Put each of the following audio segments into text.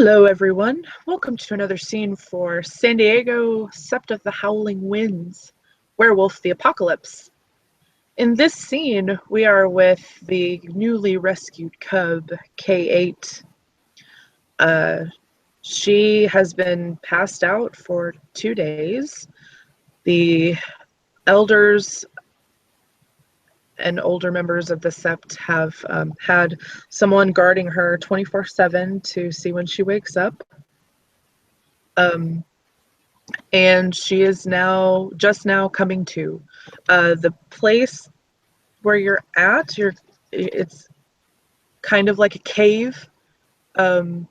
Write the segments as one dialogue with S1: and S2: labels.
S1: Hello, everyone. Welcome to another scene for San Diego Sept of the Howling Winds, Werewolf the Apocalypse. In this scene, we are with the newly rescued cub, K8. She has been passed out for 2 days. The elders and older members of the Sept have had someone guarding her 24/7 to see when she wakes up. And she is just now coming to. The place where you're at, it's kind of like a cave, but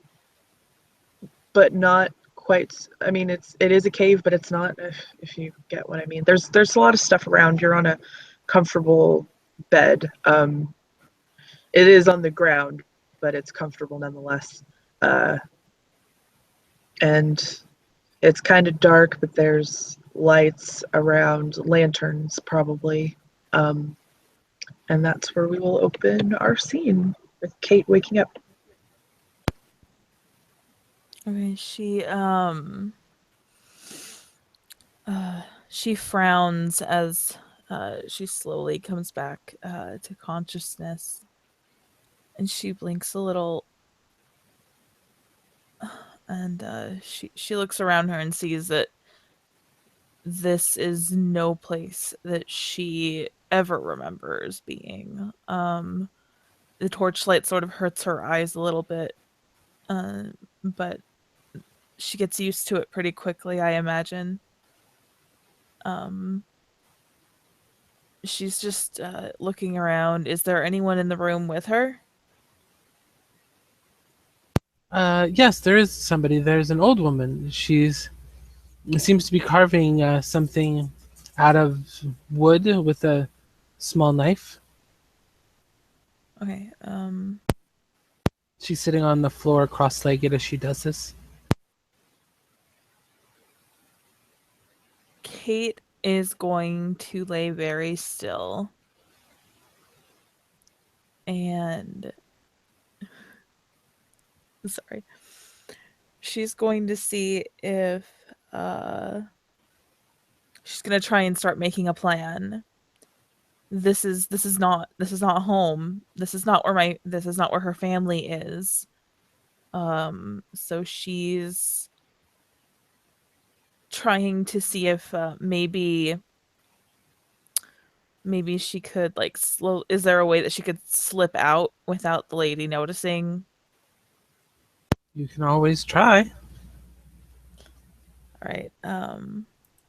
S1: not quite. I mean, it is a cave, but it's not. If you get what I mean, there's a lot of stuff around. You're on a comfortable bed. It is on the ground, but it's comfortable nonetheless. And it's kind of dark, but there's lights around, lanterns probably. And that's where we will open our scene with Kate waking up.
S2: Okay, she frowns as she slowly comes back to consciousness, and she blinks a little, and she looks around her and sees that this is no place that she ever remembers being. The torchlight sort of hurts her eyes a little bit, but she gets used to it pretty quickly, I imagine. She's just looking around. Is there anyone in the room with her?
S3: Yes, there is somebody. There's an old woman. She seems to be carving something out of wood with a small knife.
S2: Okay.
S3: She's sitting on the floor cross-legged as she does this.
S2: Kate is going to lay very still. And sorry. She's going to see if she's going to try and start making a plan. This is not home. This is not where her family is. So she's trying to see if maybe she could is there a way that she could slip out without the lady noticing?
S3: You can always try.
S2: All right.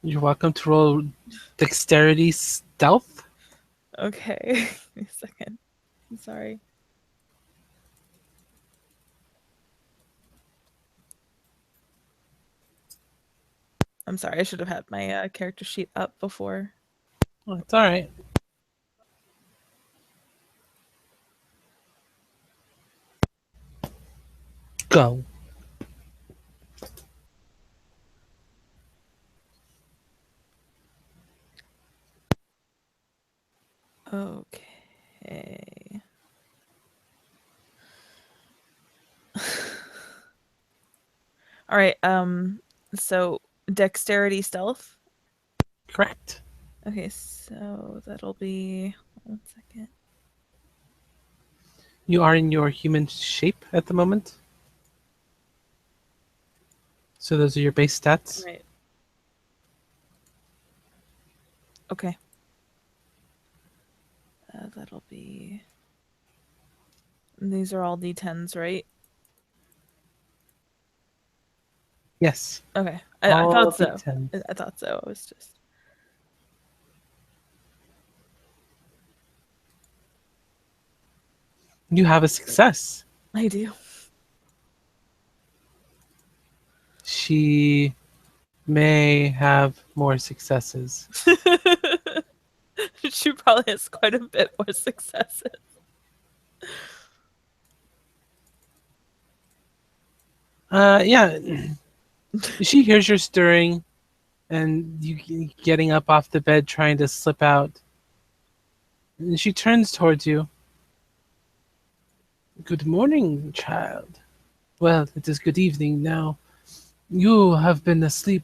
S3: You're welcome to roll dexterity stealth.
S2: Okay. Wait a second. I'm sorry. I'm sorry. I should have had my character sheet up before.
S3: Oh, it's all right. Go.
S2: Okay. All right. So dexterity stealth.
S3: Correct.
S2: Okay, so that'll be 1 second.
S3: You are in your human shape at the moment. So those are your base stats.
S2: Right. Okay. That'll be. These are all D10s, right?
S3: Yes.
S2: Okay. I thought so. D10s. I thought so. I was just.
S3: You have a success.
S2: I do.
S3: She may have more successes.
S2: She probably has quite a bit more successes.
S3: Yeah. She hears your stirring and you getting up off the bed trying to slip out. And she turns towards you. Good morning, child. Well, it is good evening now. You have been asleep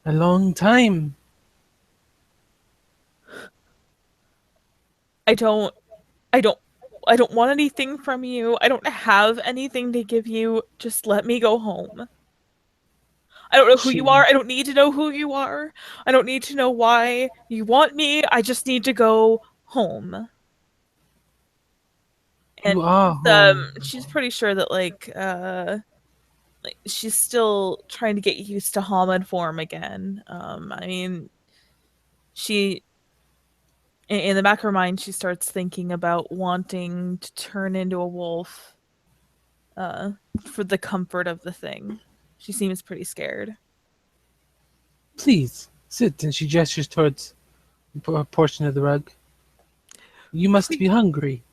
S3: a long time.
S2: I don't I don't I don't want anything from you. I don't have anything to give you. Just let me go home. I don't know who you
S3: She,
S2: are. I don't need to know who you are. I don't need to know why you want me. I just need to go home. And
S3: you are home.
S2: she's pretty sure that like she's still trying to get used to Hamid form again. I mean, she in the back of her mind, she starts thinking about wanting to turn into a wolf, uh, for the comfort of the thing. She seems pretty scared.
S3: Please, sit. And she gestures towards a portion of the rug. You must
S2: Please,
S3: be hungry.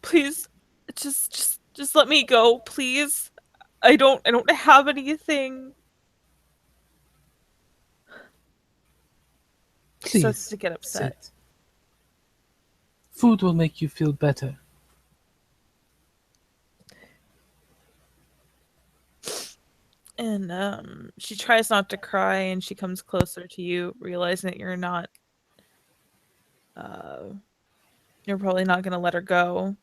S2: please, just let me go, please. I don't have anything. She starts
S3: Please,
S2: to get upset.
S3: sit. Food will make you feel better.
S2: And she tries not to cry, and she comes closer to you, realizing that uh you're probably not gonna let her go,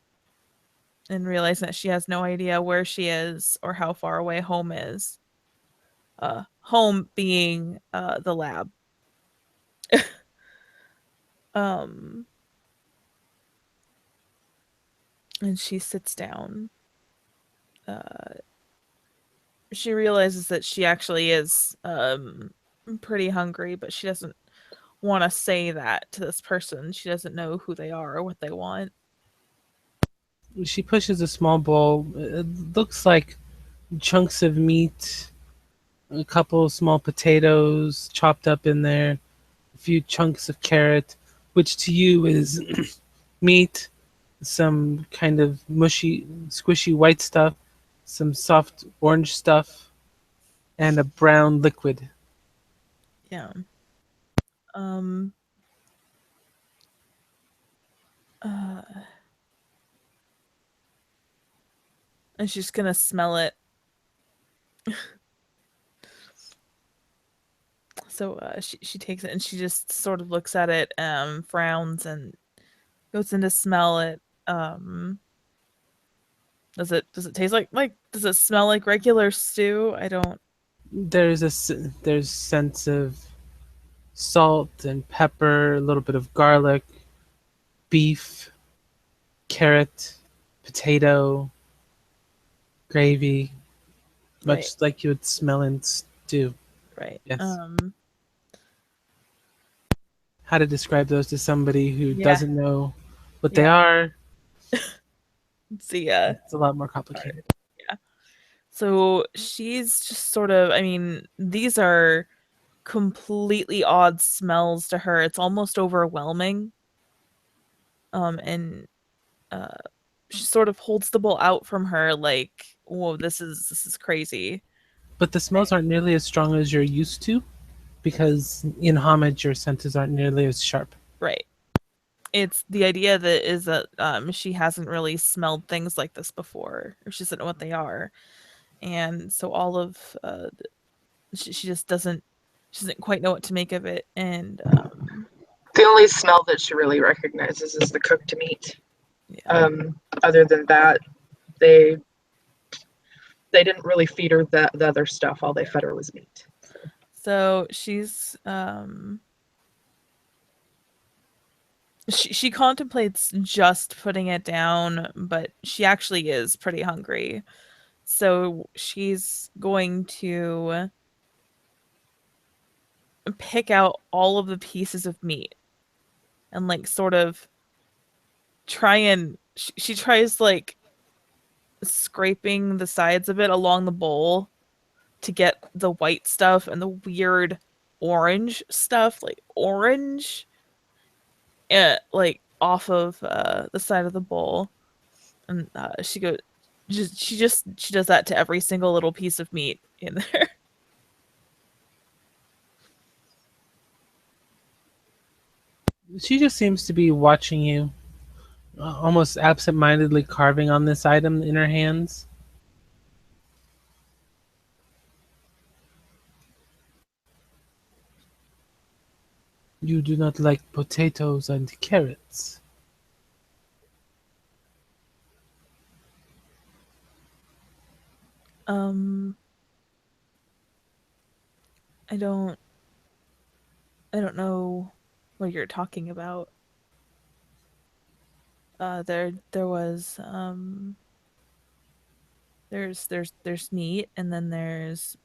S2: and realizing that she has no idea where she is or how far away home is. Home being the lab. Um and she sits down. Uh she realizes that she actually is pretty hungry, but she doesn't want to say that to this person. She doesn't know who they are or what they want.
S3: She pushes a small bowl. It looks like chunks of meat, a couple of small potatoes chopped up in there, a few chunks of carrot, which to you is meat, some kind of mushy, squishy white stuff, some soft orange stuff, and a brown liquid.
S2: Yeah. Um uh and she's gonna smell it. So she takes it and she just sort of looks at it, frowns and goes in to smell it. Does it taste like does it smell like regular stew? I don't.
S3: There's sense of salt and pepper, a little bit of garlic, beef, carrot, potato, gravy,
S2: Right,
S3: much like you would smell in stew.
S2: right.
S3: Yes. How to describe those to somebody who
S2: Yeah,
S3: doesn't know what they
S2: yeah.
S3: are?
S2: Let's see.
S3: It's a lot more
S2: Alright,
S3: complicated.
S2: yeah. So she's just sort of. I mean, these are completely odd smells to her. It's almost overwhelming. And uh, she sort of holds the bowl out from her, like, "Whoa, this is crazy."
S3: But the smells aren't nearly as strong as you're used to because in homage your senses aren't nearly as sharp.
S2: Right. It's the idea that is that she hasn't really smelled things like this before, or she doesn't know what they are, and so all of she just doesn't she doesn't quite know what to make of it, and
S1: The only smell that she really recognizes is the cooked meat.
S2: yeah.
S1: Other than that, they they didn't really feed her the other stuff. All they fed her was meat.
S2: So she contemplates just putting it down, but she actually is pretty hungry. So she's going to pick out all of the pieces of meat and like sort of try and she tries like scraping the sides of it along the bowl to get the white stuff and the weird orange stuff, like orange, like off of the side of the bowl. And she does that to every single little piece of meat in there.
S3: She just seems to be watching you, almost absent-mindedly carving on this item in her hands. You do not like potatoes and carrots.
S2: Um, I don't I don't know what you're talking about. There was there's meat, and then there's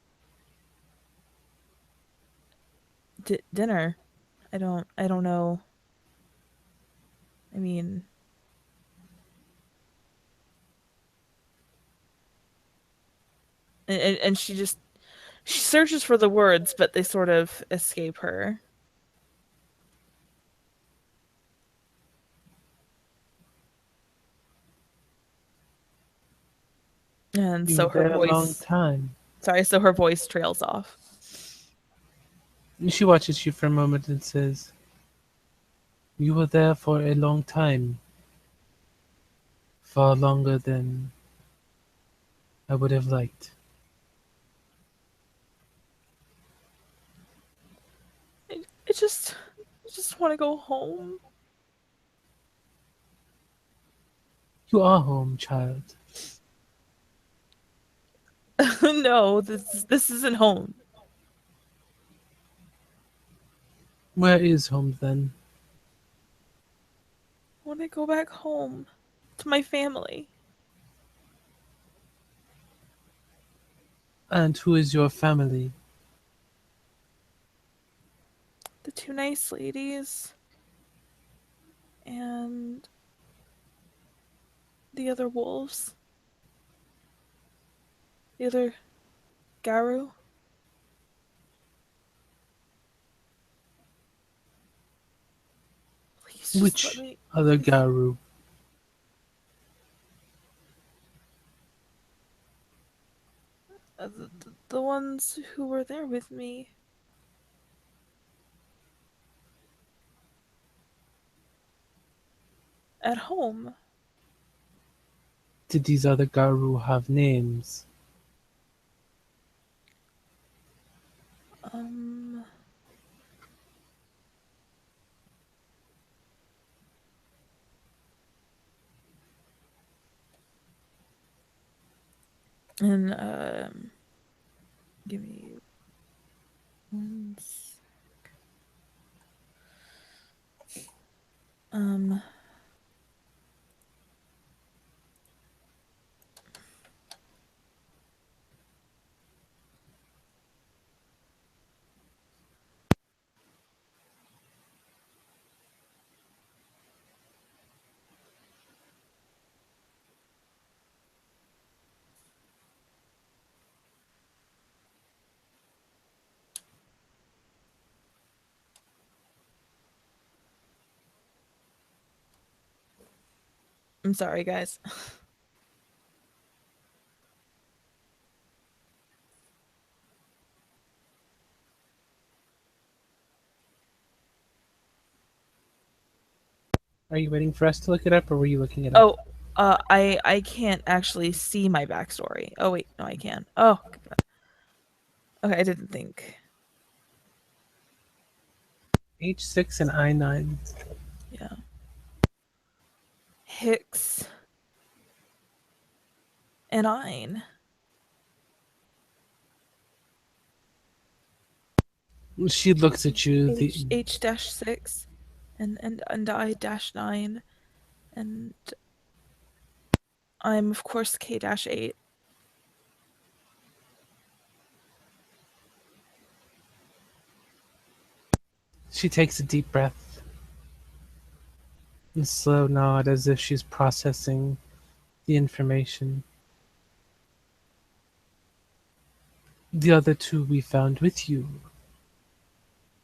S2: dinner. I don't know. I mean, and she searches for the words, but they sort of escape her. And
S3: You were
S2: so her
S3: there a long
S2: voice,
S3: time.
S2: sorry, so her voice trails off.
S3: She watches you for a moment and says, "You were there for a long time, far longer than I would have liked."
S2: I just want to go home.
S3: You are home, child.
S2: No, this isn't home.
S3: Where is home then?
S2: I want to go back home to my family.
S3: And who is your family?
S2: The two nice ladies and the other wolves. The other Garu. Please just let
S3: Which
S2: me.
S3: other Garu?
S2: The ones who were there with me. At home.
S3: Did these other Garu have names?
S2: Um. And, give me one sec. Um. I'm sorry, guys.
S3: Are you waiting for us to look it up, or were you looking it up?
S2: Oh, I can't actually see my backstory. Oh wait, no, I can. Oh, okay, I didn't think.
S3: H6 and I9.
S2: Yeah. Hicks and Ein.
S3: She looks at you.
S2: H dash 6 and I dash 9 and I'm of course K dash 8.
S3: She takes a deep breath and slow nod as if she's processing the information. The other two we found with you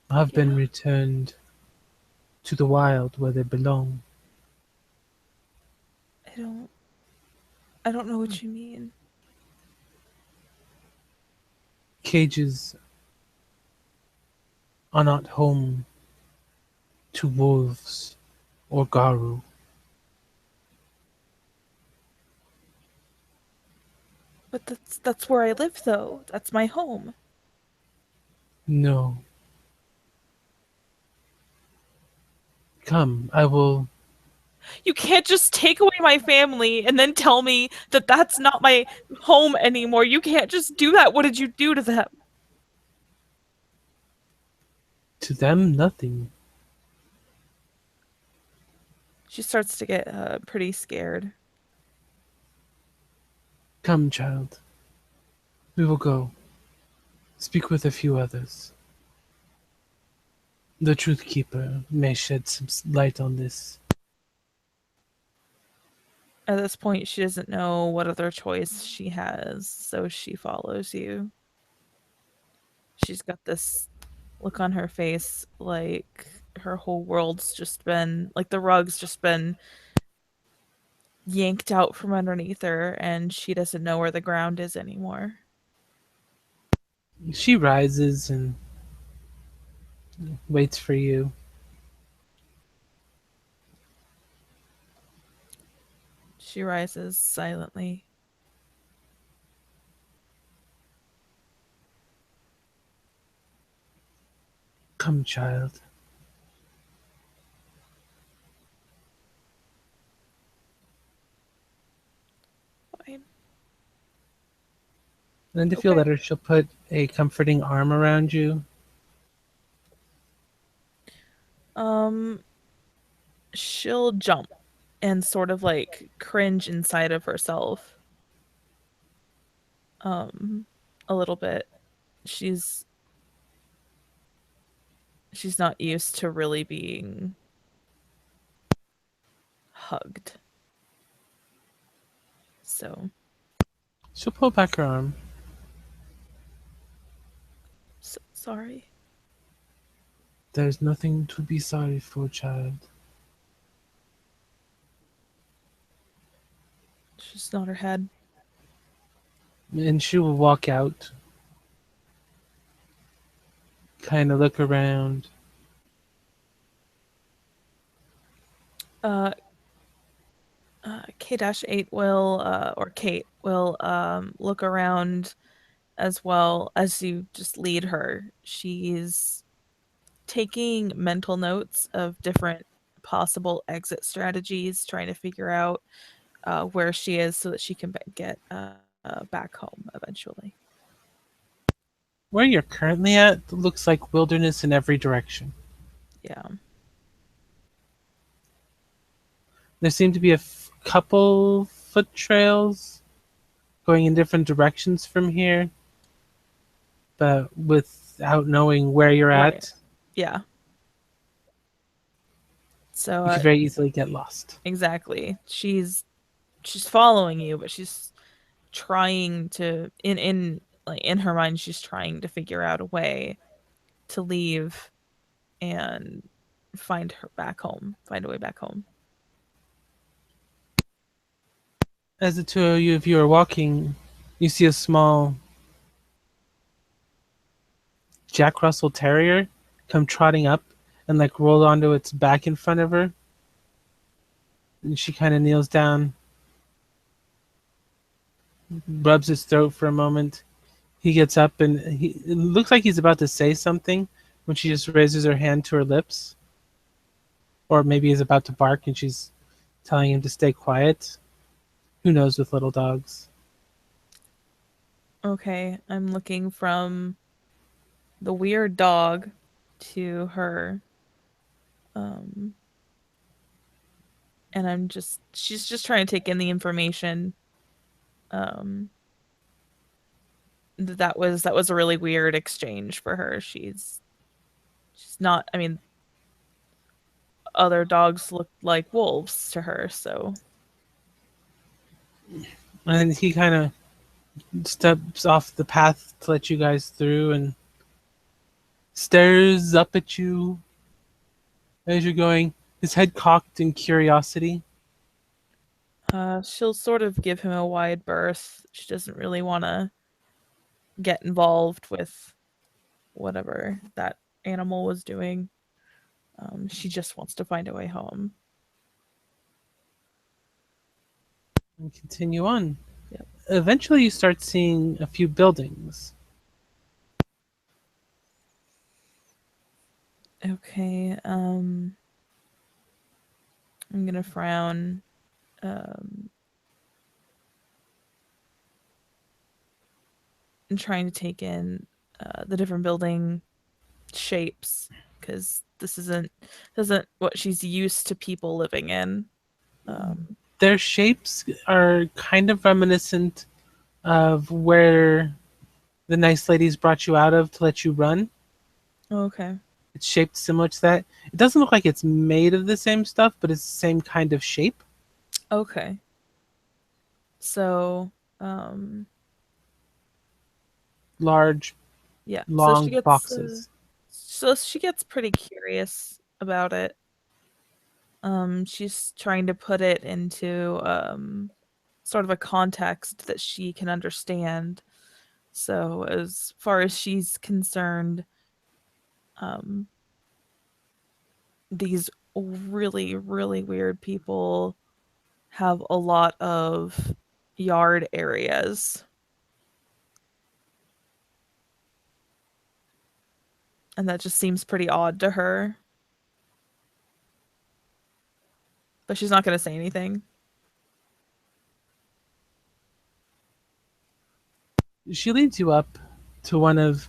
S3: have been
S2: Yeah.
S3: returned to the wild where they belong.
S2: I don't I don't know what you mean.
S3: Cages are not home to wolves or Garu.
S2: But that's where I live though. That's my home.
S3: No. Come, I will.
S2: You can't just take away my family and then tell me that that's not my home anymore. You can't just do that. What did you do to them?
S3: To them, nothing.
S2: She starts to get pretty scared.
S3: Come, child. We will go. Speak with a few others. The Truth Keeper may shed some light on this.
S2: At this point, she doesn't know what other choice she has, so she follows you. She's got this look on her face like her whole world's just been, like the rug's just been yanked out from underneath her, and she doesn't know where the ground is anymore.
S3: She rises and waits for you.
S2: She rises silently.
S3: Come, child.
S2: Fine.
S3: And if you'll
S2: Okay.
S3: let her, she'll put a comforting arm around you.
S2: She'll jump and sort of like cringe inside of herself. Um, a little bit. She's she's not used to really being hugged. So,
S3: She'll pull back her arm.
S2: sorry.
S3: There's nothing to be sorry for, child.
S2: She's nod her head.
S3: And she will walk out, kind of look around.
S2: Uh, K-8 will, or Kate will, look around as well as you just lead her. She's taking mental notes of different possible exit strategies, trying to figure out where she is so that she can get back home eventually.
S3: Where you're currently at looks like wilderness in every direction.
S2: Yeah.
S3: There seem to be a couple foot trails going in different directions from here, but without knowing where you're
S2: Right.
S3: at,
S2: Yeah. So
S3: you could very easily get lost.
S2: exactly. She's following you, but she's trying to in her mind she's trying to figure out a way to leave and find her back home, find a way back home.
S3: As the two of you are walking, you see a small Jack Russell Terrier come trotting up and like roll onto its back in front of her. And she kind of kneels down, rubs his throat for a moment. He gets up and it looks like he's about to say something when she just raises her hand to her lips. Or maybe he's about to bark and she's telling him to stay quiet. Who knows with little dogs?
S2: Okay, I'm looking from the weird dog to her. And she's just trying to take in the information. That was a really weird exchange for her. She's not, I mean, other dogs look like wolves to her, so
S3: And he kind of steps off the path to let you guys through and stares up at you as you're going, his head cocked in curiosity.
S2: she'll sort of give him a wide berth. She doesn't really want to get involved with whatever that animal was doing. She just wants to find a way home.
S3: And continue on.
S2: Yep.
S3: Eventually, you start seeing a few buildings.
S2: Okay. I'm gonna frown. Um, and trying to take in the different building shapes because this isn't what she's used to people living in.
S3: Their shapes are kind of reminiscent of where the nice ladies brought you out of to let you run.
S2: Okay.
S3: It's shaped similar to that. It doesn't look like it's made of the same stuff, but it's the same kind of shape.
S2: Okay. So, um,
S3: Large,
S2: yeah.
S3: long boxes.
S2: So she gets pretty curious about it. She's trying to put it into sort of a context that she can understand. So as far as she's concerned, um, these really, really weird people have a lot of yard areas. And that just seems pretty odd to her. But she's not going to say anything.
S3: She leads you up to one of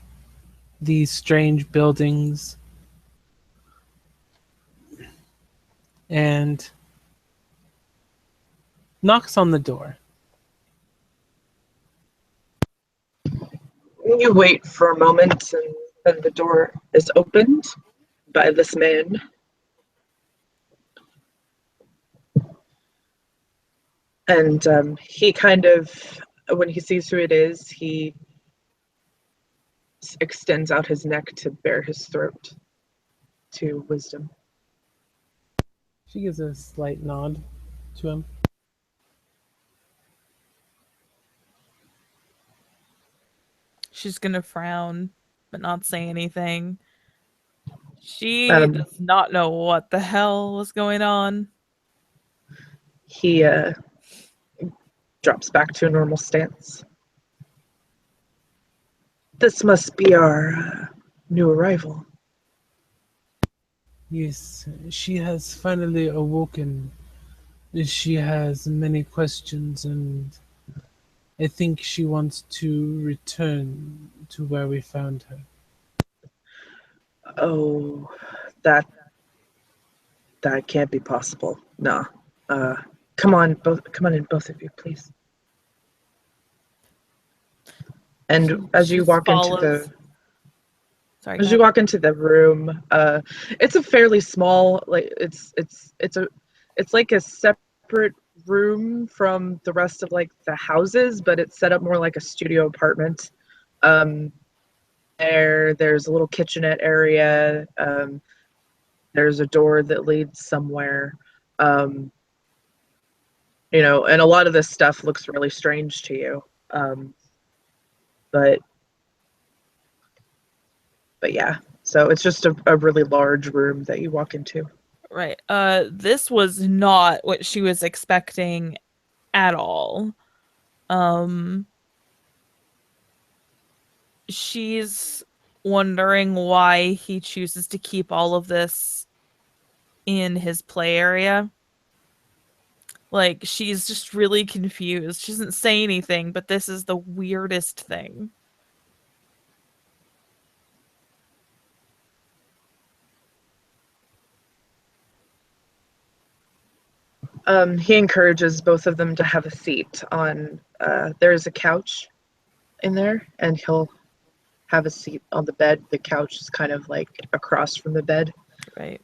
S3: these strange buildings and knocks on the door.
S1: You wait for a moment, and then the door is opened by this man. And he kind of, when he sees who it is, he extends out his neck to bare his throat to Wisdom.
S3: She gives a slight nod to him.
S2: She's going to frown, but not say anything. She
S1: Um,
S2: does not know what the hell was going on.
S1: he drops back to a normal stance. This must be our new arrival.
S3: Yes, she has finally awoken. She has many questions, and I think she wants to return to where we found her.
S1: Oh, that that can't be possible. Nah. Come on, come on in, both of you, please. And as
S2: She
S1: you
S2: just
S1: walk into
S2: follows.
S1: the
S2: Sorry, go
S1: as you
S2: ahead.
S1: walk into the room, it's a fairly small, like it's like a separate room from the rest of like the houses, but it's set up more like a studio apartment. Um, there's a little kitchenette area. There's a door that leads somewhere. Um, and a lot of this stuff looks really strange to you. But yeah, so it's just a really large room that you walk into.
S2: Right. This was not what she was expecting at all. She's wondering why he chooses to keep all of this in his play area. Like, she's just really confused. She doesn't say anything, but this is the weirdest thing.
S1: He encourages both of them to have a seat on. There's a couch in there, and he'll have a seat on the bed. The couch is kind of like across from the bed.
S2: Right.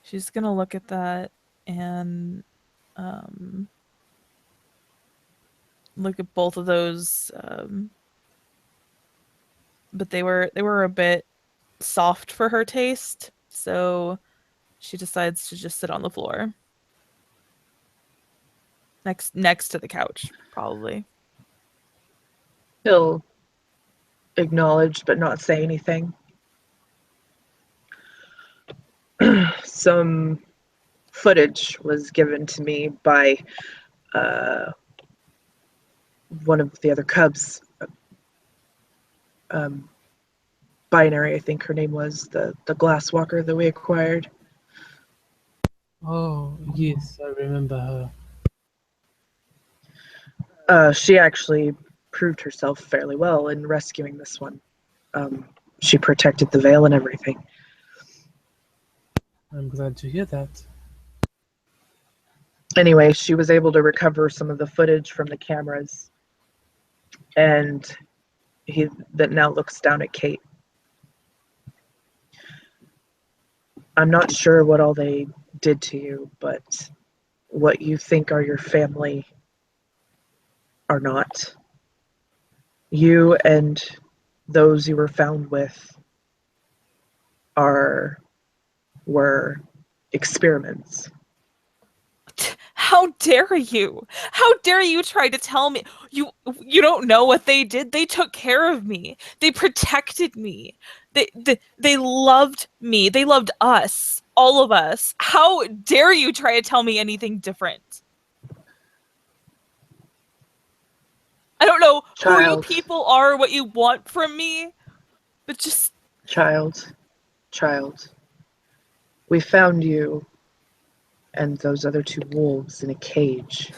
S2: She's gonna look at that and look at both of those. But they were a bit soft for her taste, so she decides to just sit on the floor next to the couch, probably.
S1: He'll acknowledge but not say anything. Some footage was given to me by one of the other cubs. Binary, I think her name was, the glass walker that we acquired.
S3: Oh, yes, I remember her.
S1: She actually proved herself fairly well in rescuing this one. Um, she protected the veil and everything.
S3: I'm glad to hear that.
S1: Anyway, she was able to recover some of the footage from the cameras, and he that now looks down at Kate. I'm not sure what all they did to you, but what you think are your family are not. You and those you were found with are were experiments.
S2: How dare you? How dare you try to tell me you don't know what they did? They took care of me. They protected me. They loved me. They loved us, all of us. How dare you try to tell me anything different? I don't know who you
S1: Child,
S2: people are, what you want from me, but just
S1: child, child. We found you and those other two wolves in a cage.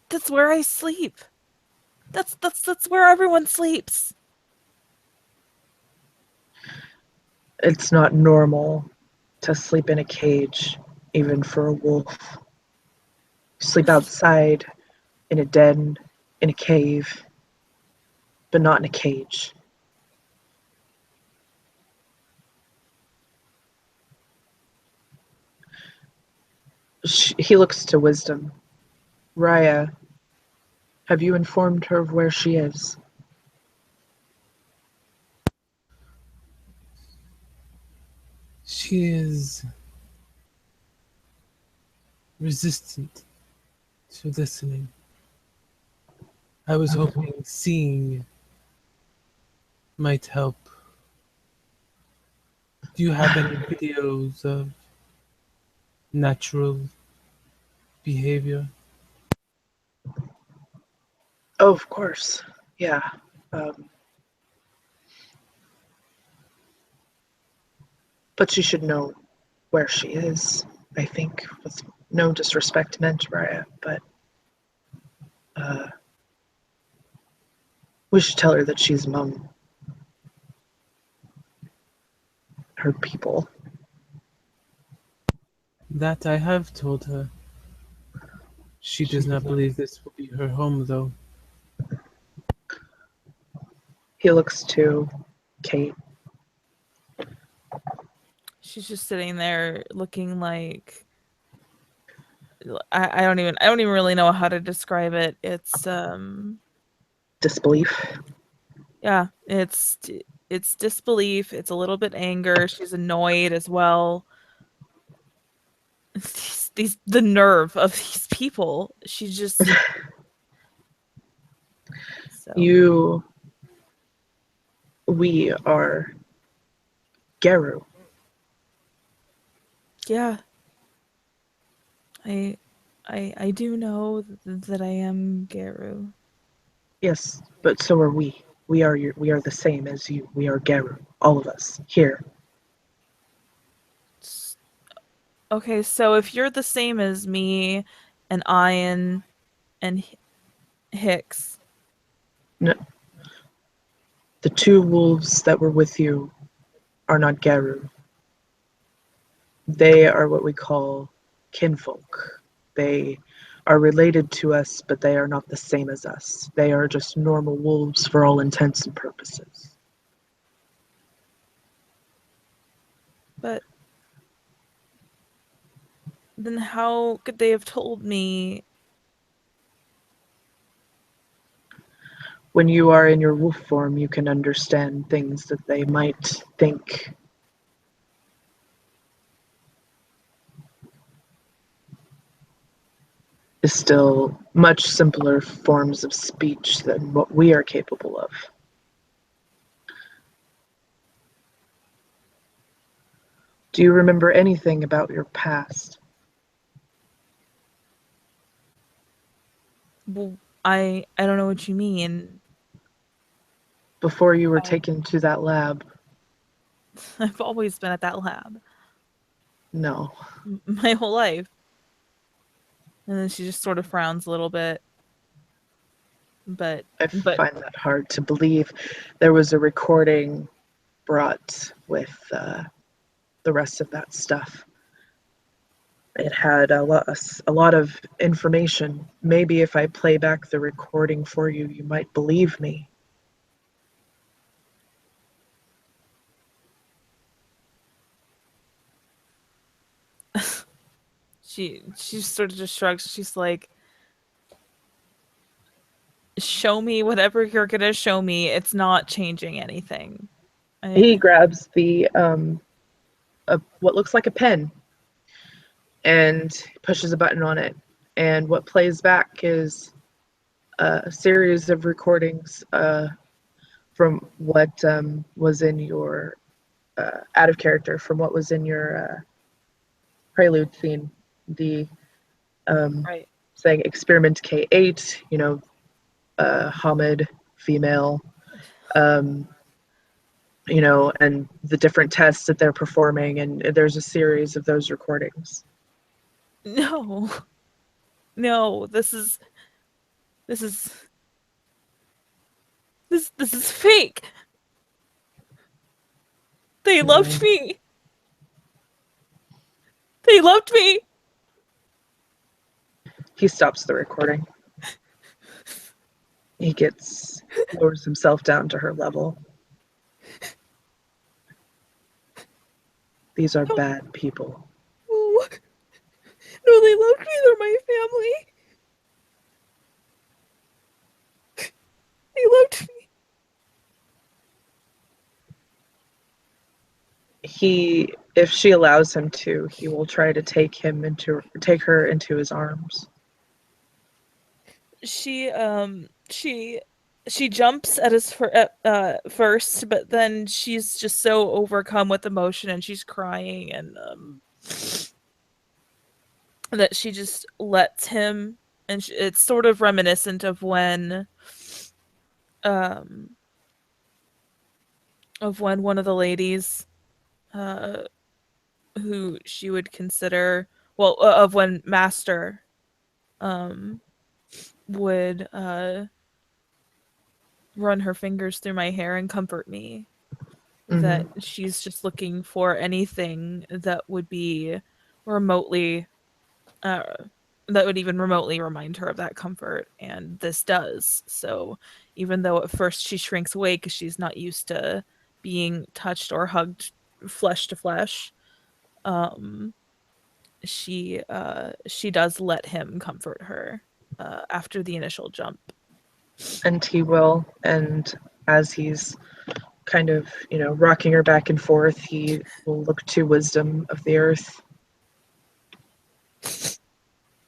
S2: that's where I sleep. That's where everyone sleeps.
S1: It's not normal to sleep in a cage, even for a wolf. Sleep outside, in a den, in a cave, but not in a cage. He looks to Wisdom. Raya, have you informed her of where she is?
S3: She is resistant to listening. I was hoping seeing might help. Do you have any videos of natural behavior?
S1: Oh, of course. Yeah. Um, but she should know where she is, I think, with no disrespect meant to Raya, but uh, we should tell her that she's among her people.
S3: That I have told her. She does not believe this will be her home, though.
S1: He looks to Kate.
S2: She's just sitting there looking like I don't even really know how to describe it. It's
S1: Disbelief.
S2: yeah, it's disbelief, it's a little bit anger, she's annoyed as well. These the nerve of these people. She just so
S1: You, we are Geru.
S2: yeah. I I do know that I am Geru.
S1: Yes, but so are we. We are the same as you. We are Geru. All of us here.
S2: Okay, so if you're the same as me and Ian and Hicks,
S1: No, the two wolves that were with you are not Geru. They are what we call kinfolk. They are related to us, but they are not the same as us. They are just normal wolves for all intents and purposes.
S2: but then how could they have told me?
S1: When you are in your wolf form, you can understand things that they might think is still much simpler forms of speech than what we are capable of. Do you remember anything about your past?
S2: Well, I don't know what you mean.
S1: Before you were
S2: I,
S1: taken to that lab,
S2: I've always been at that lab.
S1: No.
S2: My whole life. And then she just sort of frowns a little bit. But
S1: I find that hard to believe. There was a recording brought with the rest of that stuff. It had a lot of information. Maybe if I play back the recording for you, you might believe me.
S2: she sort of just shrugs. She's like, show me whatever you're gonna show me. It's not changing anything.
S1: He grabs the what looks like a pen and pushes a button on it, and what plays back is a series of recordings from what was in your out of character, from what was in your prelude scene, the
S2: Right.
S1: saying experiment K8, you know, Hamid, female, you know, and the different tests that they're performing, and there's a series of those recordings.
S2: No. No, this is fake. They loved me. They loved me.
S1: He stops the recording. He lowers himself down to her level. These are bad people.
S2: Oh. No, they loved me. They're my family. They loved me.
S1: If she allows him to, he will try to take her into his arms.
S2: She jumps at his first, but then she's just so overcome with emotion and she's crying, and that she just lets him, and it's sort of reminiscent of when one of the ladies who she would consider, well, of when Master would run her fingers through my hair and comfort me. Mm-hmm. That she's just looking for anything that would be remotely that would even remotely remind her of that comfort, and this does. So even though at first she shrinks away because she's not used to being touched or hugged flesh to flesh, she does let him comfort her after the initial jump.
S1: And he will, and as he's kind of, you know, rocking her back and forth, he will look to Wisdom of the Earth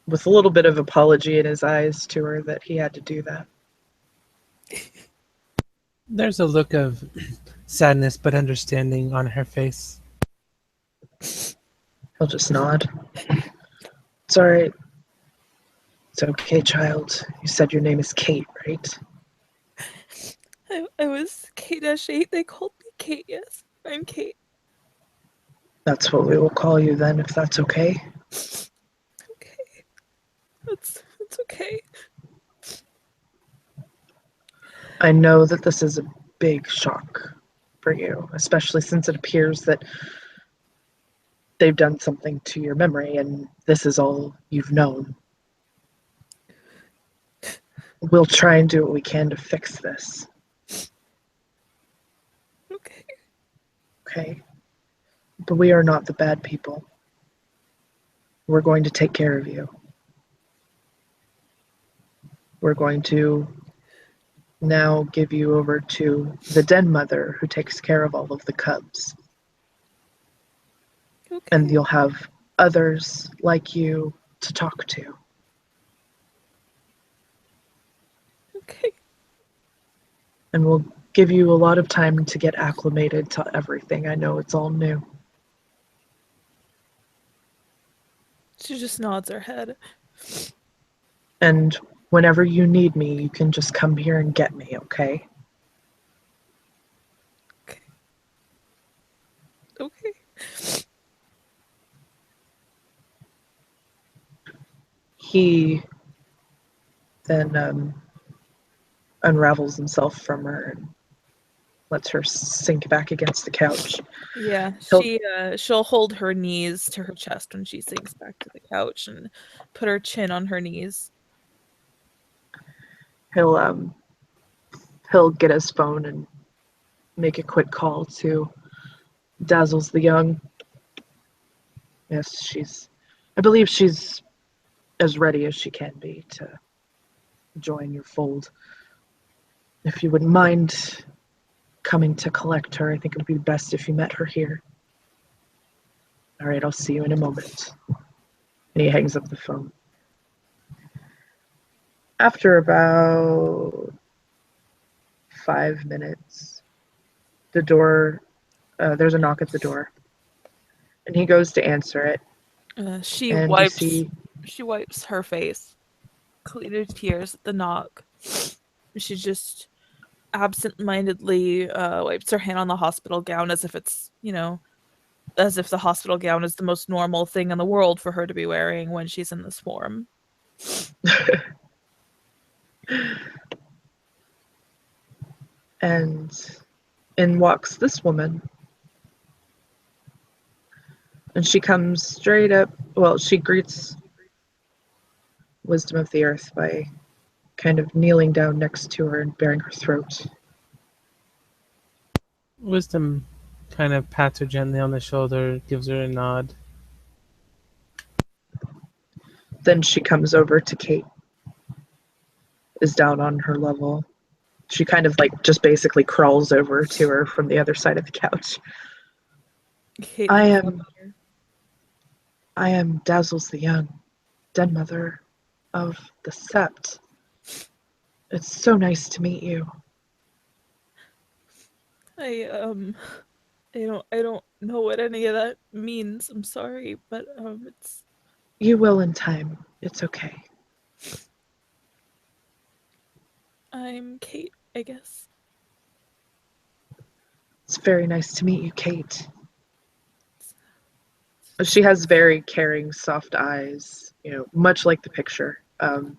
S1: with a little bit of apology in his eyes to her that he had to do that.
S3: There's a look of sadness but understanding on her face.
S1: He'll just nod. It's all right. It's okay, child. You said your name is Kate, right?
S2: I was K-8. They called me Kate, yes. I'm Kate.
S1: That's what we will call you then, if that's okay.
S2: Okay. That's okay.
S1: I know that this is a big shock for you, especially since it appears that they've done something to your memory and this is all you've known. We'll try and do what we can to fix this.
S2: Okay.
S1: Okay. But we are not the bad people. We're going to take care of you. We're going to now give you over to the den mother who takes care of all of the cubs.
S2: Okay.
S1: And you'll have others like you to talk to.
S2: Okay.
S1: And we'll give you a lot of time to get acclimated to everything. I know it's all new.
S2: She just nods her head.
S1: And whenever you need me, you can just come here and get me, okay?
S2: Okay.
S1: He then unravels himself from her and lets her sink back against the couch.
S2: Yeah,
S1: He'll-
S2: she'll hold her knees to her chest when she sinks back to the couch and put her chin on her knees.
S1: He'll get his phone and make a quick call to Dazzles the Young. Yes, I believe she's as ready as she can be to join your fold. If you wouldn't mind coming to collect her, I think it would be best if you met her here. All right, I'll see you in a moment. And he hangs up the phone. After about 5 minutes, there's a knock at the door. And he goes to answer it.
S2: She
S1: And
S2: wipes her face, clean her tears at the knock. She just absent-mindedly wipes her hand on the hospital gown as if it's, as if the hospital gown is the most normal thing in the world for her to be wearing when she's in this form.
S1: and in walks this woman. And she comes straight up, well, she greets Wisdom of the Earth by kind of kneeling down next to her and baring her throat.
S3: Wisdom kind of pats her gently on the shoulder, gives her a nod.
S1: Then she comes over to Kate, is down on her level. She kind of like just basically crawls over to her from the other side of the couch.
S2: Kate
S1: I
S2: looks
S1: am
S2: up at her.
S1: I am Dazzles the Young, dead mother of the Sept. It's so nice to meet you.
S2: I don't know what any of that means. I'm sorry, but it's
S1: You will in time. It's okay.
S2: I'm Kate, I guess.
S1: It's very nice to meet you, Kate. She has very caring, soft eyes, much like the picture. And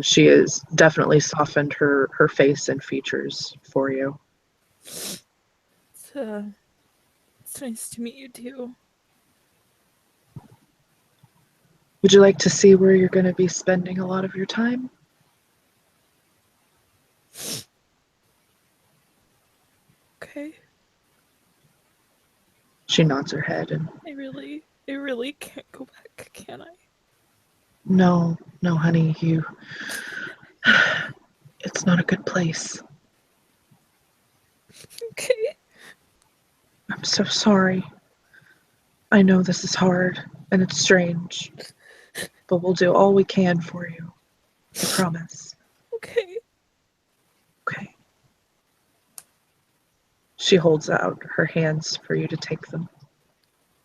S1: she has definitely softened her face and features for you.
S2: It's nice to meet you too.
S1: Would you like to see where you're going to be spending a lot of your time?
S2: Okay.
S1: She nods her head and,
S2: I really can't go back, can I?
S1: no, honey, it's not a good place.
S2: Okay.
S1: I'm so sorry. I know this is hard and it's strange, but we'll do all we can for you. I promise.
S2: Okay.
S1: Okay. She holds out her hands for you to take them.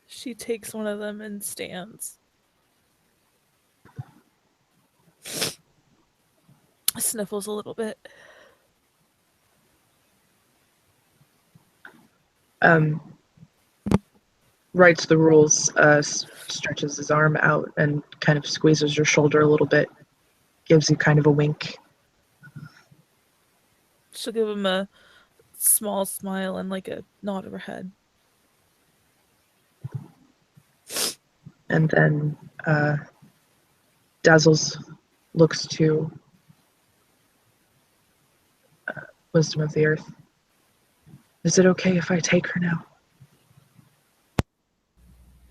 S2: She takes one of them and stands. Sniffles a little bit.
S1: Writes the rules, stretches his arm out and kind of squeezes your shoulder a little bit, gives you kind of a wink.
S2: She'll give him a small smile and like a nod of her head.
S1: And then Dazzles looks to Wisdom of the Earth. Is it okay if I take her now?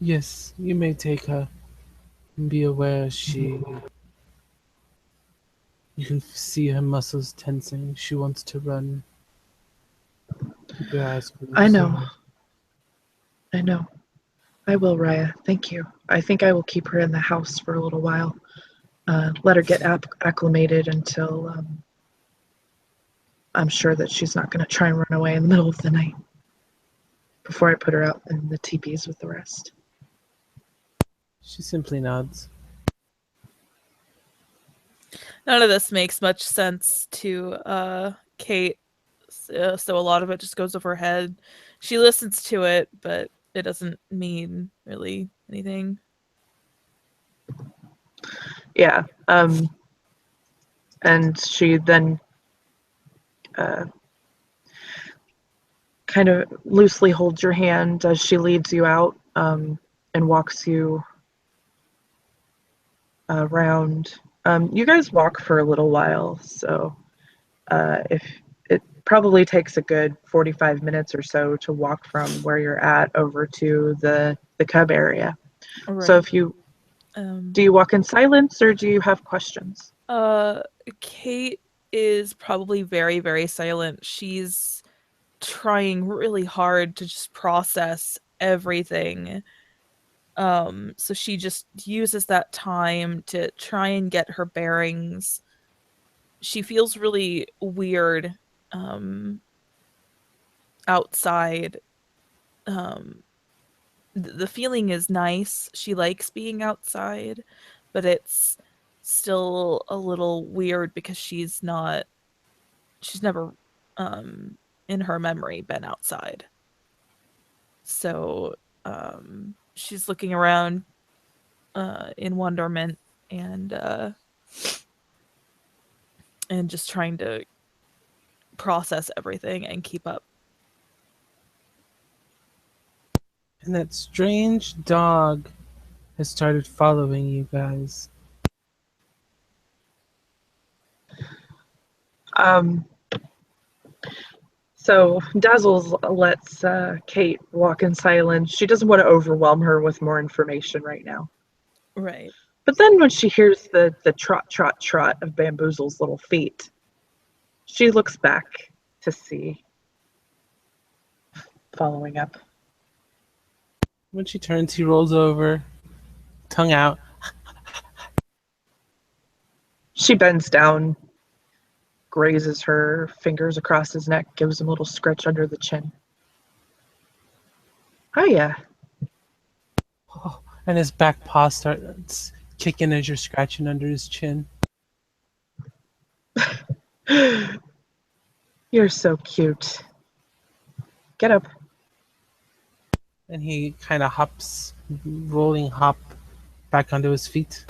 S3: Yes, you may take her. Be aware you can see her muscles tensing. She wants to run. Keep your eyes closed.
S1: I know. I will, Raya. Thank you. I think I will keep her in the house for a little while. Let her get acclimated until I'm sure that she's not going to try and run away in the middle of the night before I put her out in the teepees with the rest.
S3: She simply nods.
S2: None of this makes much sense to Kate, so a lot of it just goes over her head. She listens to it, but it doesn't mean really anything.
S1: Yeah. And she then uh, kind of loosely holds your hand as she leads you out, and walks you around. You guys walk for a little while, so if it probably takes a good 45 minutes or so to walk from where you're at over to the cub area. So
S2: Right.
S1: if you
S2: Um,
S1: do you walk in silence or do you have questions?
S2: uh, Kate is probably very, very silent. She's trying really hard to just process everything. So she just uses that time to try and get her bearings. She feels really weird um outside. Um the feeling is nice. She likes being outside, but it's still a little weird because she's never um in her memory been outside. So she's looking around in wonderment and just trying to process everything and keep up.
S3: And that strange dog has started following you guys.
S1: Um, so Dazzles lets Kate walk in silence. She doesn't want to overwhelm her with more information right now.
S2: Right.
S1: But then when she hears the trot, trot, trot of Bamboozle's little feet, she looks back to see, following up.
S3: When she turns, he rolls over, tongue out.
S1: She bends down, grazes her fingers across his neck, gives him a little scratch under the chin. Oh, yeah.
S3: Oh, and his back paw starts kicking as you're scratching under his chin.
S1: You're so cute. Get up.
S3: And he kind of hops, rolling hop back onto his feet.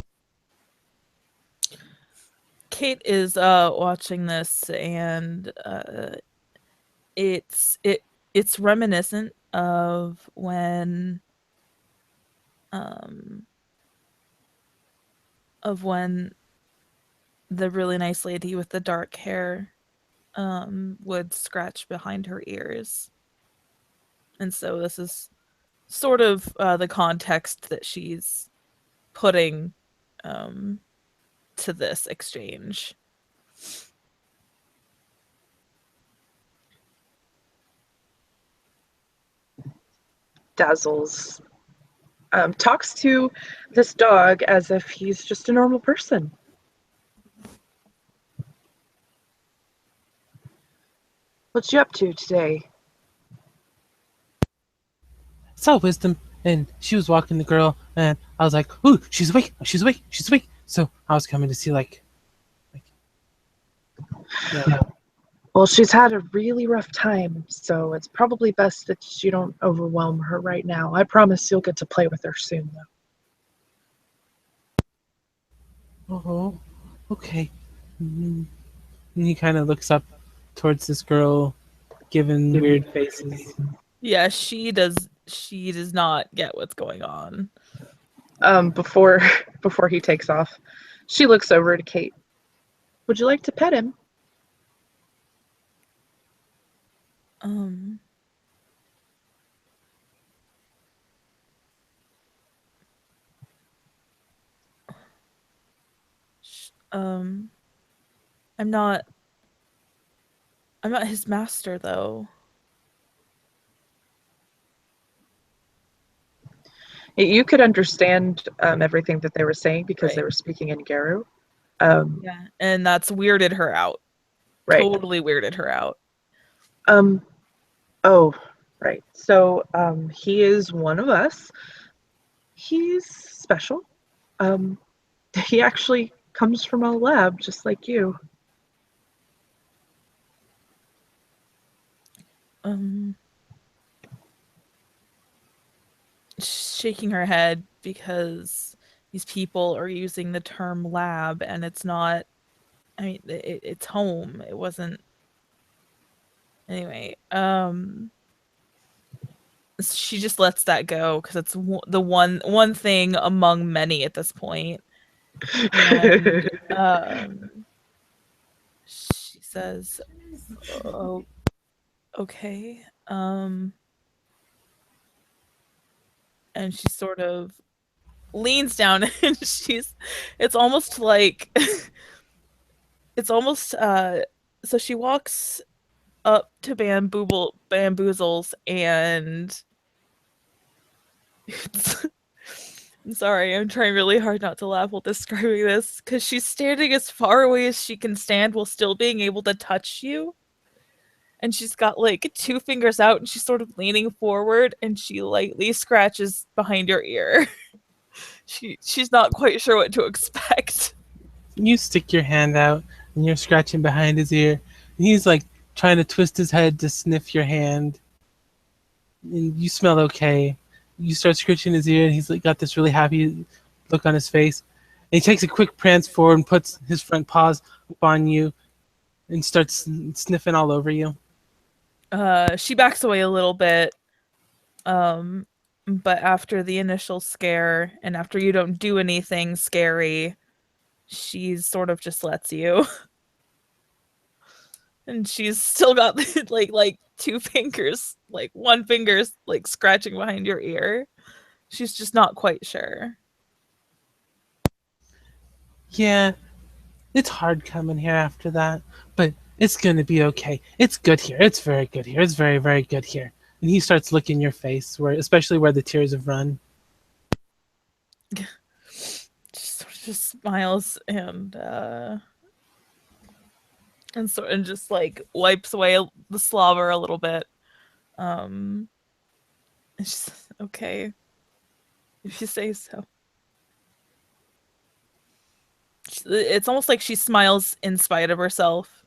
S2: Kate is watching this and it's reminiscent um of when the really nice lady with the dark hair would scratch behind her ears. And so this is sort of the context that she's putting um, to this exchange.
S1: Dazzles talks to this dog as if he's just a normal person. What you up to today?
S3: Saw Wisdom, and she was walking the girl, and I was like, "Ooh, she's awake! She's awake! She's awake!" So I was coming to see, yeah.
S1: Well, she's had a really rough time, so it's probably best that you don't overwhelm her right now. I promise you'll get to play with her soon, though.
S3: Oh, okay. And he kind of looks up towards this girl, giving weird faces.
S2: Yeah, she does. She does not get what's going on.
S1: Before before he takes off, she looks over to Kate. Would you like to pet him?
S2: Um, um, I'm not. I'm not his master, though.
S1: You could understand everything that they were saying because they
S2: Right.
S1: were speaking in Garu.
S2: Yeah, and that's weirded her out.
S1: Right.
S2: Totally weirded her out.
S1: Um, oh, right. So he is one of us. He's special. Um, he actually comes from a lab just like you.
S2: Um, shaking her head because these people are using the term lab, and it's not. I mean, it's home. It wasn't. Anyway, she just lets that go because it's the one thing among many at this point. And she says, "Oh, okay." And she sort of leans down and it's almost like it's almost so she walks up to bamboozles and I'm sorry, I'm trying really hard not to laugh while describing this because she's standing as far away as she can stand while still being able to touch you. And she's got like 2 fingers out and she's sort of leaning forward and she lightly scratches behind your ear. She's not quite sure what to expect.
S3: You stick your hand out and you're scratching behind his ear. And he's like trying to twist his head to sniff your hand. And you smell okay. You start scratching his ear and he's like got this really happy look on his face. And he takes a quick prance forward and puts his front paws up on you and starts sniffing all over you.
S2: She backs away a little bit. But after the initial scare and after you don't do anything scary, she sort of just lets you. And she's still got like 2 fingers, like 1 finger's like scratching behind your ear. She's just not quite sure.
S3: Yeah, it's hard coming here after that, but it's gonna be okay. It's good here. It's very good here. It's very, very good here. And he starts licking your face, especially where the tears have run.
S2: She sort of just smiles and just like wipes away the slobber a little bit. And she says, "Okay, if you say so." It's almost like she smiles in spite of herself.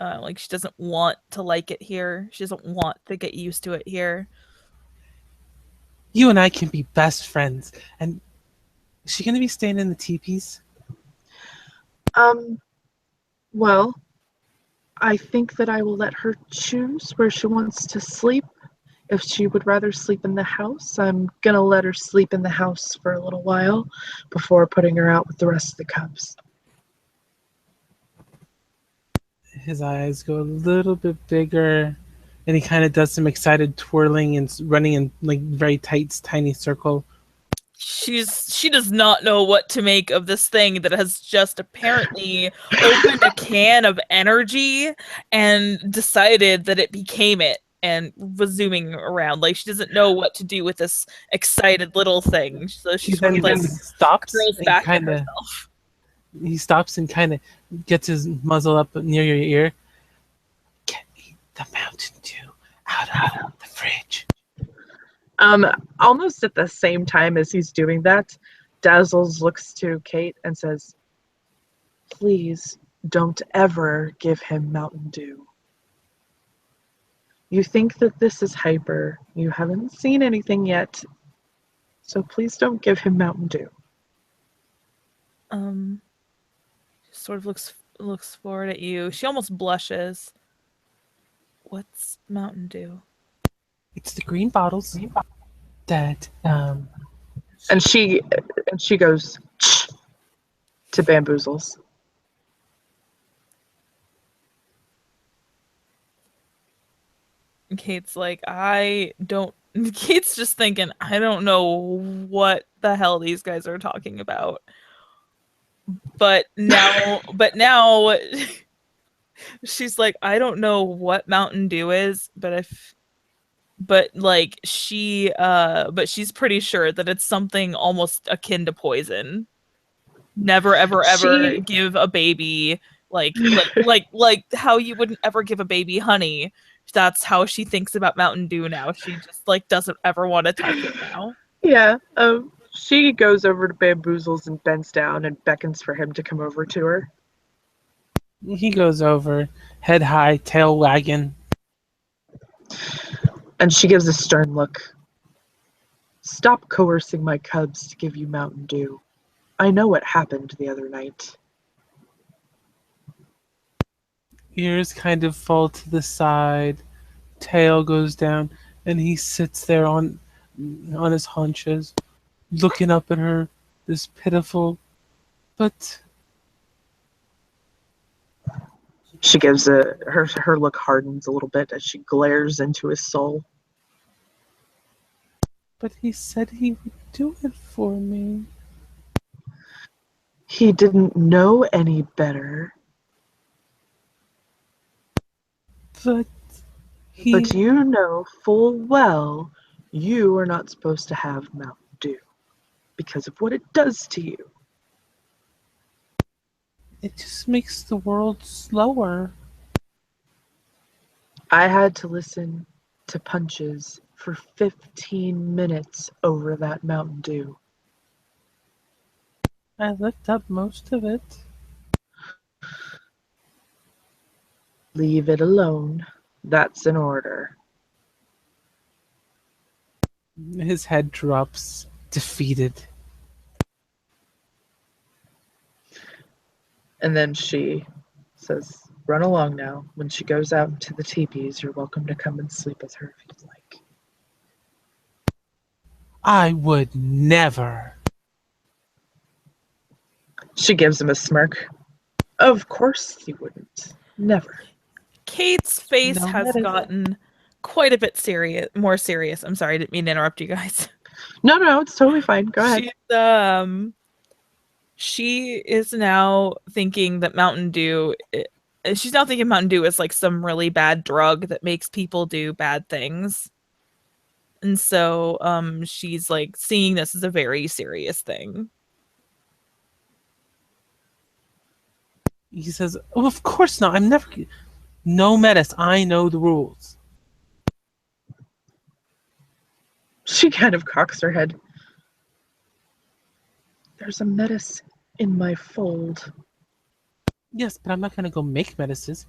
S2: Like she doesn't want to like it here. She doesn't want to get used to it here.
S3: You and I can be best friends. And is she going to be staying in the teepees?
S1: Well, I think that I will let her choose where she wants to sleep. If she would rather sleep in the house, I'm gonna let her sleep in the house for a little while before putting her out with the rest of the cubs.
S3: His eyes go a little bit bigger, and he kind of does some excited twirling and running in like very tight, tiny circle.
S2: She does not know what to make of this thing that has just apparently opened a can of energy and decided that it became it and was zooming around. Like she doesn't know what to do with this excited little thing. So she sort of like
S3: stops
S2: curls
S3: and
S2: back
S3: kind
S2: at
S3: of
S2: herself.
S3: he stops and kind of gets his muzzle up near your ear. Get me the Mountain Dew out of the fridge.
S1: Almost at the same time as he's doing that, Dazzles looks to Kate and says, "Please don't ever give him Mountain Dew. You think that this is hyper. You haven't seen anything yet, so please don't give him Mountain Dew."
S2: Sort of looks forward at you. She almost blushes. What's Mountain Dew?
S3: It's the green bottles that
S1: And she goes to Bamboozles.
S2: Kate's like, Kate's just thinking, I don't know what the hell these guys are talking about. But now she's like, I don't know what Mountain Dew is, but she's pretty sure that it's something almost akin to poison. Never ever give a baby like how you wouldn't ever give a baby honey. That's how she thinks about Mountain Dew now. She just like doesn't ever want to touch it now.
S1: Yeah. She goes over to Bamboozles and bends down and beckons for him to come over to her.
S3: he goes over, head high, tail wagging.
S1: And she gives a stern look. Stop coercing my cubs to give you Mountain Dew. I know what happened the other night.
S3: Ears kind of fall to the side, tail goes down, and he sits there on his haunches, looking up at her, this pitiful, but
S1: She gives her look hardens a little bit as she glares into his soul.
S3: he said he would do it for me.
S1: He didn't know any better.
S3: But
S1: But you know full well you are not supposed to have Mountain Dew because of what it does to you.
S3: it just makes the world slower.
S1: I had to listen to punches for 15 minutes over that Mountain Dew.
S3: I licked up most of it.
S1: Leave it alone. That's an order.
S3: His head drops, defeated.
S1: And then she says, run along now. When she goes out into the teepees, you're welcome to come and sleep with her if you'd like.
S3: I would never.
S1: She gives him a smirk. Of course you wouldn't. Never.
S2: Kate's face
S3: No
S2: has
S3: medicine.
S2: gotten quite a bit more serious. I'm sorry, I didn't mean to interrupt you guys.
S1: No, it's totally fine. Go ahead.
S2: She is now thinking that Mountain Dew. She's now thinking Mountain Dew is like some really bad drug that makes people do bad things, and so she's like seeing this as a very serious thing.
S3: He says, oh, of course not. I'm never. No medicine. I know the rules.
S1: She kind of cocks her head. There's a medicine in my fold.
S3: Yes, but I'm not going to go make medicines.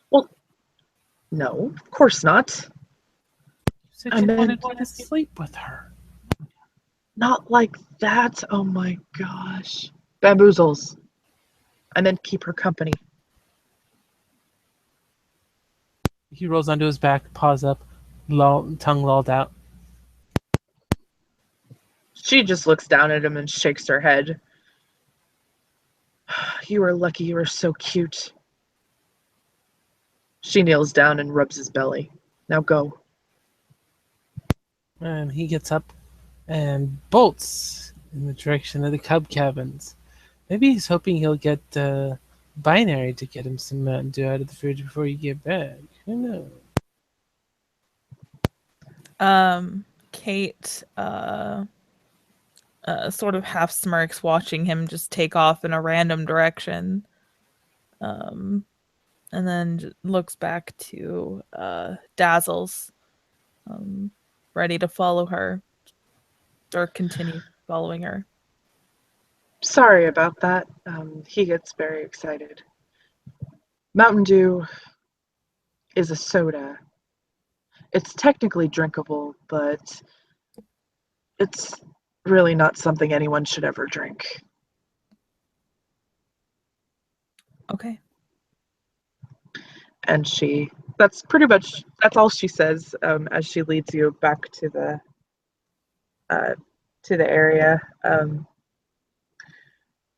S1: Well, no, of course not.
S3: You said
S1: I
S3: you
S1: meant-
S3: wanted to sleep with her.
S1: Not like that. Oh my gosh. Bamboozles. I meant keep her company.
S3: He rolls onto his back, paws up, tongue lolled out.
S1: She just looks down at him and shakes her head. You are lucky you are so cute. She kneels down and rubs his belly. Now go.
S3: And he gets up and bolts in the direction of the cub cabins. Maybe he's hoping he'll get Binary to get him some Mountain Dew out of the fridge before you get back. Who knows?
S2: Kate sort of half smirks watching him just take off in a random direction. And then looks back to Dazzles, ready to follow her or continue following her.
S1: Sorry about that. He gets very excited. Mountain Dew is a soda. It's technically drinkable, but it's really not something anyone should ever drink.
S2: Okay.
S1: And that's all she says as she leads you back to the area. I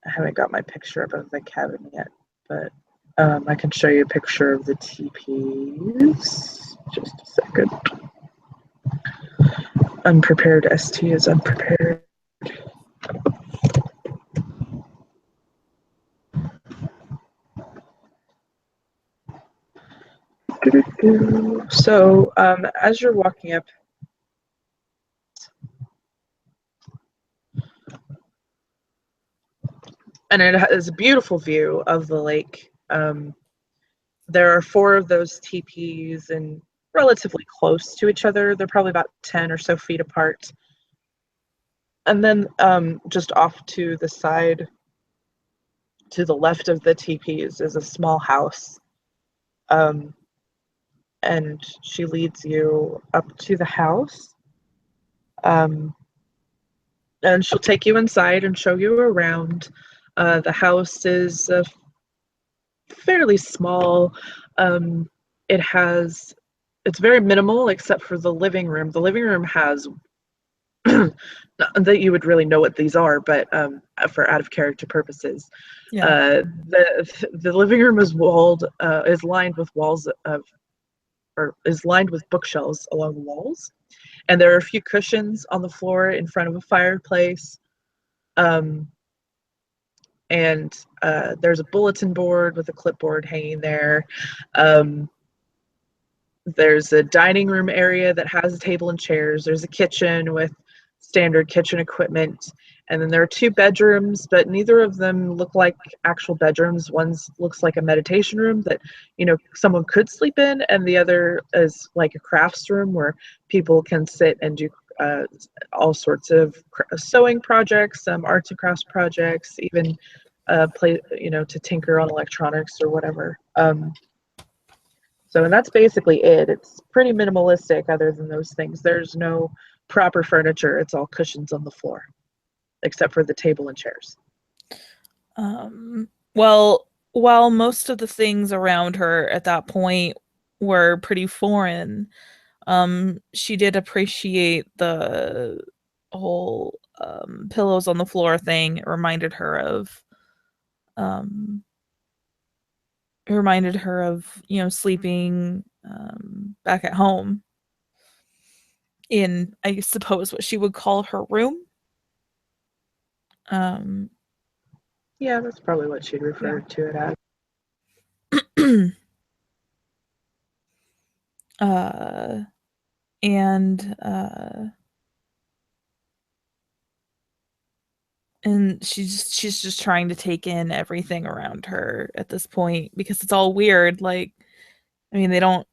S1: haven't got my picture up of the cabin yet, but I can show you a picture of the teepees. Just a second. Unprepared ST is unprepared. So as you're walking up, and it has a beautiful view of the lake. There are 4 of those teepees and relatively close to each other. They're probably about 10 or so feet apart. And then just off to the side, to the left of the teepees, is a small house. And she leads you up to the house. Um, and she'll take you inside and show you around. The house is fairly small. Um, it has, it's very minimal except for the living room. The living room has, not that you would really know what these are, but for out of character purposes,
S2: Yeah.
S1: the living room is walled, is lined with walls of, or is lined with bookshelves along the walls, and there are a few cushions on the floor in front of a fireplace. Um, and there's a bulletin board with a clipboard hanging there. Um, there's a dining room area that has a table and chairs. There's a kitchen with standard kitchen equipment. And then there are two bedrooms, but neither of them look like actual bedrooms. One looks like a meditation room that, someone could sleep in, and the other is like a crafts room where people can sit and do all sorts of sewing projects, arts and crafts projects, even play, to tinker on electronics or whatever. And that's basically it. It's pretty minimalistic other than those things. There's no proper furniture. It's all cushions on the floor, except for the table and chairs.
S2: Well, while most of the things around her at that point were pretty foreign, she did appreciate the whole pillows on the floor thing. It reminded her of sleeping back at home in, I suppose, what she would call her room.
S1: Yeah, that's probably what she'd refer to it as.
S2: And she's just trying to take in everything around her at this point because it's all weird. Like, I mean, they don't.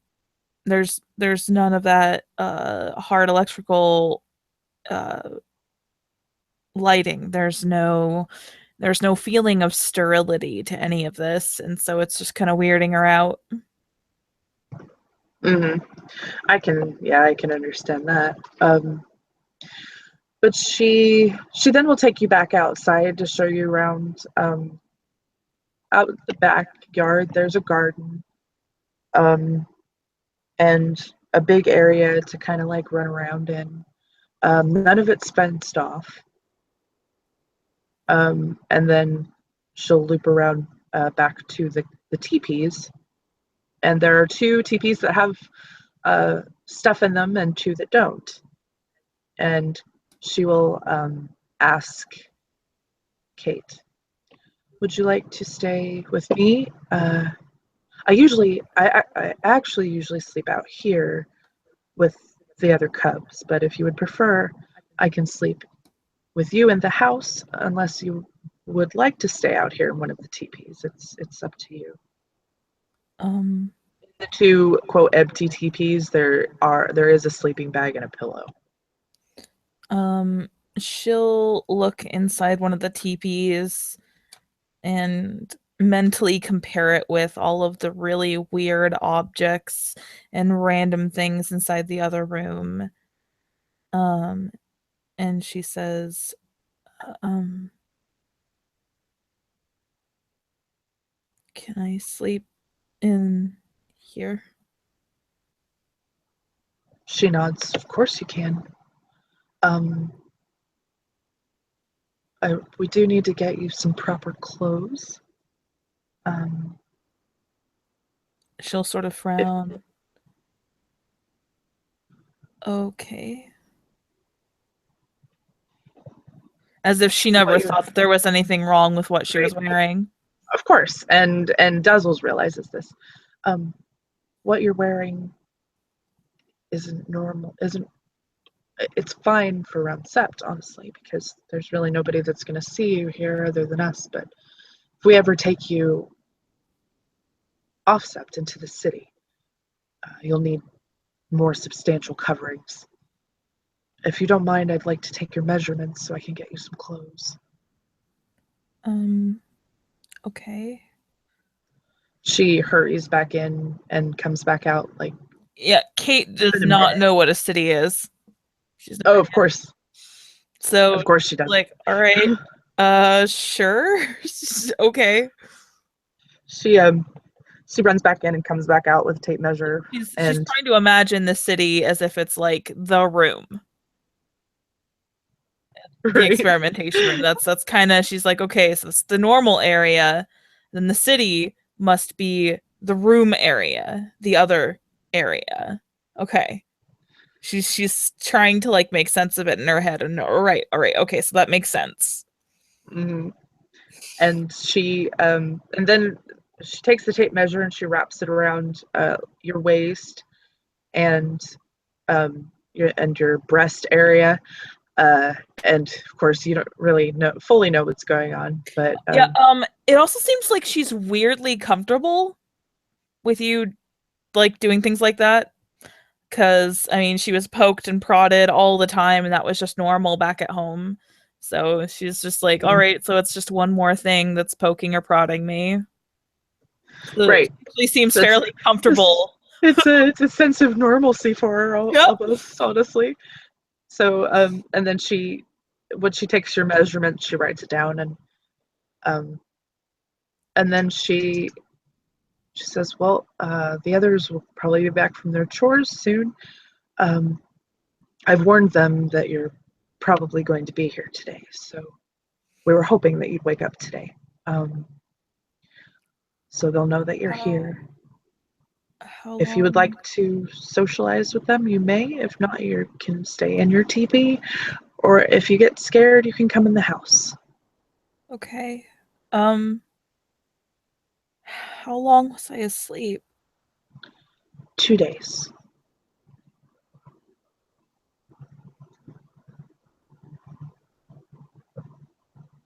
S2: There's none of that hard electrical lighting. There's no feeling of sterility to any of this, and so it's just kind of weirding her out.
S1: I can understand that. But she then will take you back outside to show you around. Out the backyard, there's a garden, and a big area to kind of like run around in. None of it's fenced off. And then she'll loop around back to the teepees. And there are two teepees that have stuff in them and two that don't. And she will ask Kate, would you like to stay with me? I actually usually sleep out here with the other cubs, but if you would prefer, I can sleep with you in the house, unless you would like to stay out here in one of the teepees. It's up to you. The two quote empty teepees, there is a sleeping bag and a pillow.
S2: She'll look inside one of the teepees and mentally compare it with all of the really weird objects and random things inside the other room. And she says, can I sleep in here?
S1: She nods. Of course you can. We do need to get you some proper clothes.
S2: She'll sort of frown. Okay. As if she never thought that there was anything wrong with what she was wearing.
S1: Of course, and Dazzles realizes this. What you're wearing isn't normal. It's fine for around Sept, honestly, because there's really nobody that's going to see you here other than us. But if we ever take you off Sept into the city, you'll need more substantial coverings. If you don't mind, I'd like to take your measurements so I can get you some clothes.
S2: Okay.
S1: She hurries back in and comes back out like...
S2: Yeah, Kate does not know what a city is. She's
S1: Oh,
S2: never
S1: of course.
S2: so
S1: Of course she does.
S2: like, all right, sure, okay.
S1: She runs back in and comes back out with a tape measure.
S2: She's
S1: And
S2: trying to imagine the city as if it's like the room, the
S1: right.
S2: experimentation room. That's kind of, she's like, okay, so it's the normal area, then the city must be the room area, the other area. Okay. She's trying to like make sense of it in her head, and all right, okay, so that makes sense.
S1: hmm And and then she takes the tape measure and she wraps it around your waist and your breast area. And of course, you don't really fully know what's going on, but
S2: Yeah, it also seems like she's weirdly comfortable with you like doing things like that. Because, I mean, she was poked and prodded all the time, and that was just normal back at home. So she's just like, all right, so it's just one more thing that's poking or prodding me. So
S1: right.
S2: she seems
S1: So
S2: fairly comfortable.
S1: It's a sense of normalcy for her,
S2: Yep.
S1: almost, honestly. So and then when she takes your measurement, she writes it down, and then she says, well, the others will probably be back from their chores soon. I've warned them that you're probably going to be here today, so we were hoping that you'd wake up today. So they'll know that you're here.
S2: How
S1: If you would
S2: long?
S1: like to socialize with them, you may. If not, you can stay in your teepee. Or if you get scared, you can come in the house.
S2: Okay. How long was I asleep?
S1: 2 days.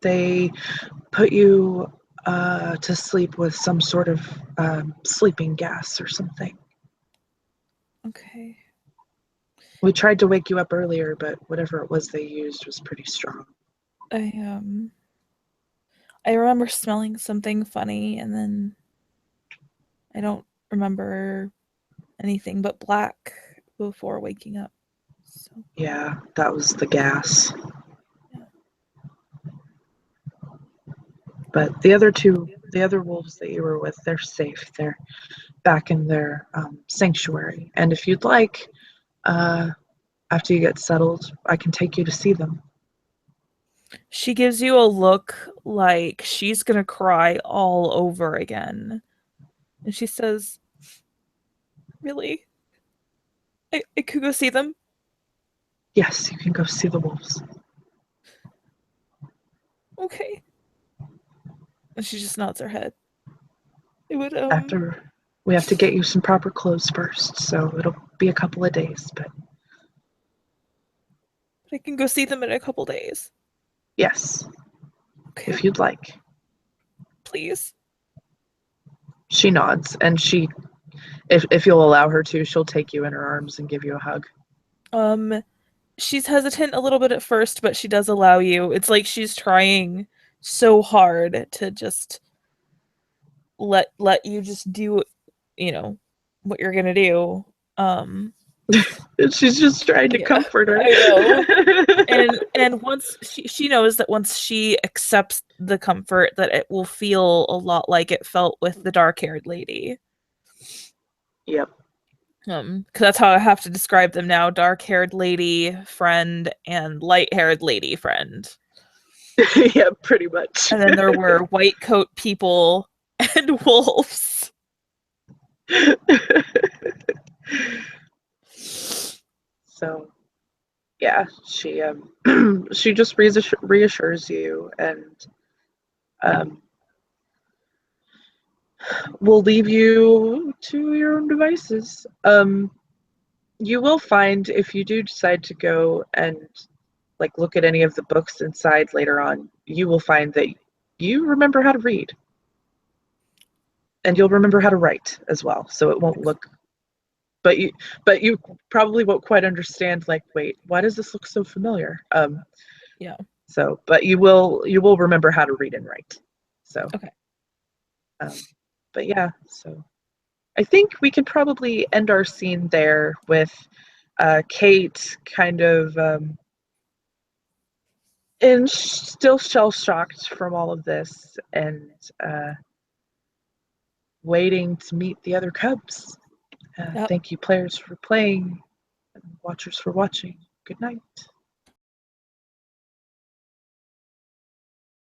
S1: They put you to sleep with some sort of sleeping gas or something.
S2: Okay.
S1: We tried to wake you up earlier, but whatever it was they used was pretty strong.
S2: I remember smelling something funny, and then I don't remember anything but black before waking up. So
S1: Yeah, that was the gas.
S2: yeah.
S1: But the other wolves that you were with, they're safe. They're back in their sanctuary. And if you'd like, after you get settled, I can take you to see them.
S2: She gives you a look like she's gonna cry all over again. And she says, really? I could go see them?
S1: Yes, you can go see the wolves.
S2: Okay. And she just nods her head. It would,
S1: After we have to get you some proper clothes first, so it'll be a couple of days, but
S2: I can go see them in a couple days.
S1: yes,
S2: Okay,
S1: if you'd like.
S2: please.
S1: She nods, and if you'll allow her to, she'll take you in her arms and give you a hug.
S2: She's hesitant a little bit at first, but she does allow you. It's like she's trying so hard to just let you just do, what you're gonna do.
S1: She's just trying to comfort her.
S2: I know. And once she knows that once she accepts the comfort, that it will feel a lot like it felt with the dark-haired lady.
S1: Yep.
S2: Because that's how I have to describe them now: dark-haired lady friend and light-haired lady friend.
S1: Yeah, pretty much.
S2: And then there were white coat people and wolves.
S1: So, yeah, she she just reassures you, and will leave you to your own devices. You will find, if you do decide to go and like look at any of the books inside later on, you will find that you remember how to read, and you'll remember how to write as well. So it won't look, but you probably won't quite understand. Like, wait, why does this look so familiar?
S2: Yeah.
S1: So, but you will remember how to read and write. So.
S2: Okay.
S1: But yeah, so I think we could probably end our scene there with Kate kind of and still shell shocked from all of this and waiting to meet the other cubs.
S2: Yep.
S1: Thank you, players, for playing and watchers for watching. Good night.